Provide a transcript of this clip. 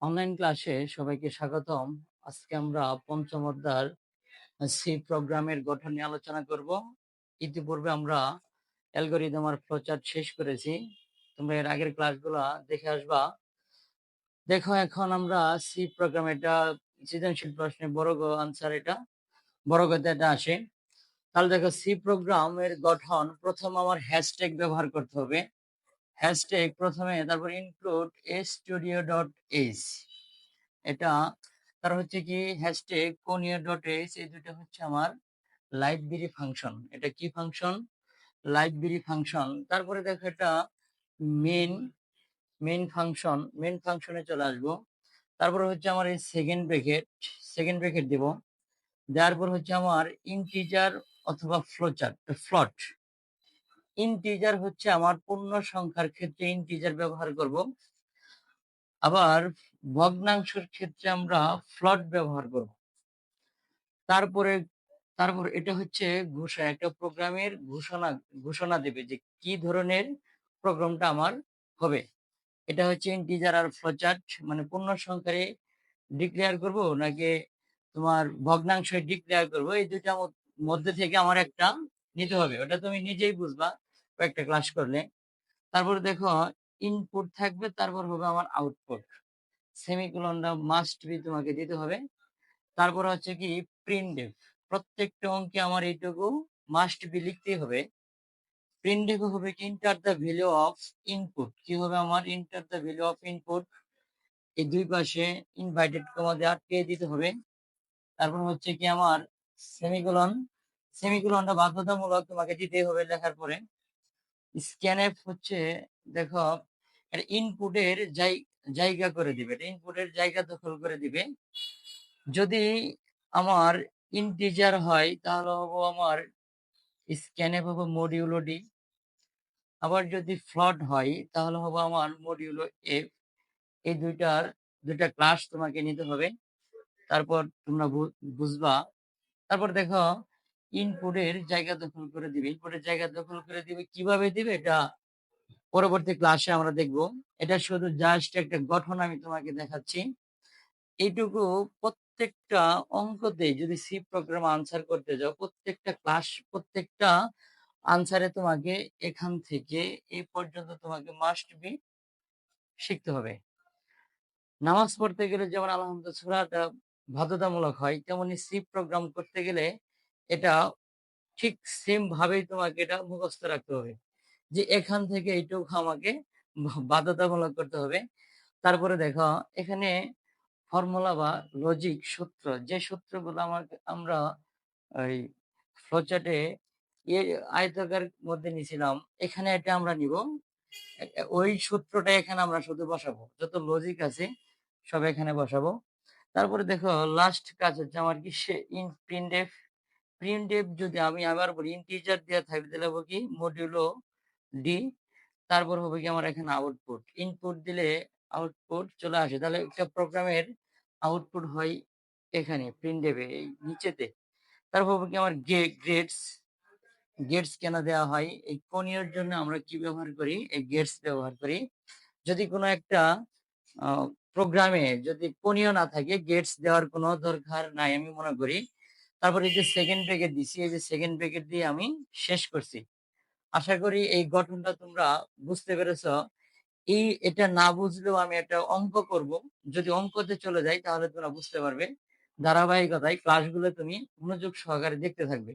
Online ক্লাসে সবাইকে স্বাগতম। আজকে আমরা পঞ্চম অধ্যায়ের সি প্রোগ্রামের গঠন নিয়ে আলোচনা করব। ইতিপূর্বে আমরা অ্যালগরিদম আর ফ্লোচার্ট শেষ করেছি। তোমরা এর আগের ক্লাসগুলা দেখে আসবা। দেখো, এখন আমরা সি প্রোগ্রাম, এটা সৃজনশীল প্রশ্নে বড় গ আনসার, এটা বড় গতে এটা আসে। তাহলে দেখো, সি প্রোগ্রামের গঠন, প্রথম আমার হ্যাশট্যাগ ব্যবহার করতে হবে। হ্যাশট্যাগ প্রথমে, তারপর ইনক্লুড studio.h, এটা তার হচ্ছে কি হ্যাশট্যাগ কোনিয়া ডট এস, এই দুটো হচ্ছে আমার লাইব্রেরি ফাংশন। এটা কি ফাংশন? Library function. তারপরে দেখো, এটা মেন মেন ফাংশন, মেন ফাংশনে চলে আসবো। তারপরে হচ্ছে আমার এই সেকেন্ড ব্রেকেট দেব। দেওয়ার পর হচ্ছে আমার ইন্টিজার অথবা ফ্লট। ইন্টিজার হচ্ছে আমার পূর্ণ সংখ্যার ক্ষেত্রে ইন্টিজার ব্যবহার করব, আবার ভগ্নাংশের ক্ষেত্রে আমরা ফ্লট ব্যবহার করব। তারপরে তারপর এটা হচ্ছে ঘোষণা, একটা প্রোগ্রামের ঘোষণা দেবে যে কি ধরনের প্রোগ্রামটা আমার হবে। এটা হচ্ছে ইন্টিজার আর ফ্লোচার্ট, মানে পূর্ণ সংখ্যারে ডিক্লেয়ার করব নাকি তোমার ভগ্নাংশে ডিক্লেয়ার করব, এই দুইটা মধ্যে থেকে আমার একটা নিতে হবে। ওটা তুমি নিজেই বুঝবা কয়েকটা ক্লাস করলে। তারপর দেখো, ইনপুট থাকবে, তারপর হবে আমার আউটপুট। সেমিকোলনটা মাস্ট বি তোমাকে দিতে হবে। তারপর হচ্ছে কি প্রিন্টএফ, প্রত্যেকটা অঙ্কে আমার এইটুকু মাস্ট বি লিখতেই হবে। প্রিন্টএফ হবে কি enter the value of input. কি হবে আমার? Enter the value of input. এই দুই পাশে ইনভাইটেড কমা দিয়ে আটকে দিতে হবে। তারপর হচ্ছে কি আমার সেমিকোলন। সেমিকোলনটা বাধ্যতামূলক তোমাকে দিতেই হবে লেখার পরে। স্ক্যানএফ হচ্ছে, দেখো, এটা ইনপুটের জায়গা করে দিবে, এটা ইনপুটের জায়গা দখল করে দিবে। যদি আমার ইন্টিজার হয় তাহলে হবো আমার স্ক্যানএফ হবে মডিউলো ডি। আবার যদি ফ্লট হয় তাহলে হবে আমার মডিউলো এফ। এই দুইটা ক্লাস তোমাকে নিতে হবে, তারপর তোমরা বুঝবা। তারপর দেখো, ইনপুটের জায়গা দখল করে দিবে। ইনপুটের জায়গা দখল করে দিবে, কিভাবে দিবে এটা পরবর্তী ক্লাসে আমরা দেখব। এটা শুধু জাস্ট একটা গঠন আমি তোমাকে দেখাচ্ছি। এইটুকু প্রত্যেকটা অঙ্কতে যদি সি প্রোগ্রাম আনসার করতে যাও, প্রত্যেকটা আনসারে তোমাকে এখান থেকে এই পর্যন্ত তোমাকে মাস্ট বি শিখতে হবে। নামাজ পড়তে গেলে যেমন আলহামদুলিল্লাহ সূরাটা বাধ্যতামূলক হয়, তেমনি সি প্রোগ্রাম করতে গেলে এটা ঠিক সেম ভাবেই তোমাকে এটা মুখস্থ রাখতে হবে যে এখান থেকে এইটুকু আমাকে বাধ্যতামূলক করতে হবে। তারপরে দেখো, এখানে ফর্মুলা বা লজিক সূত্র, যে সূত্রগুলো আমরা ওই ফ্লোচার্টে আয়তকার মধ্যে নিয়েছিলাম, এখানে এটা আমরা নিব। ওই সূত্রটা এখানে আমরা শুধু বসাবো, যত লজিক আছে সব এখানে বসাবো। তারপরে দেখো, লাস্ট কাজ হচ্ছে আমার কি প্রিন্টএফ যদি আমি আবার বলি ইন্টিজার দেওয়া থাকবে তাহলে হবে কি মডিউলো ডি। তারপর হবে কি আমার এখানে আউটপুট। ইনপুট দিলে আউটপুট চলে আসে, তাহলে একটা প্রোগ্রামের আউটপুট হয় এখানে প্রিন্টএফে এই নিচেতে। তারপর হবে কি আমার গেটস কেন দেওয়া হয়? এই কোণীয়র জন্য আমরা কি ব্যবহার করি? এই গেটস ব্যবহার করি। যদি কোনো একটা প্রোগ্রামে যদি কোণীয় না থাকে, গেটস দেওয়ার কোনো দরকার নাই আমি মনে করি। তারপরে এই যে সেকেন্ড ব্রেকেট দিছি, এই যে সেকেন্ড ব্রেকেট দিয়ে আমি শেষ করছি। আশা করি এই গঠনটা তোমরা বুঝতে পেরেছো। এটা না বুঝলেও আমি একটা অঙ্ক করব, যদি অঙ্কতে চলে যাই তাহলে তোমরা বুঝতে পারবে। ধারাবাহিকতায় ক্লাসগুলো তুমি মনোযোগ সহকারে দেখতে থাকবে।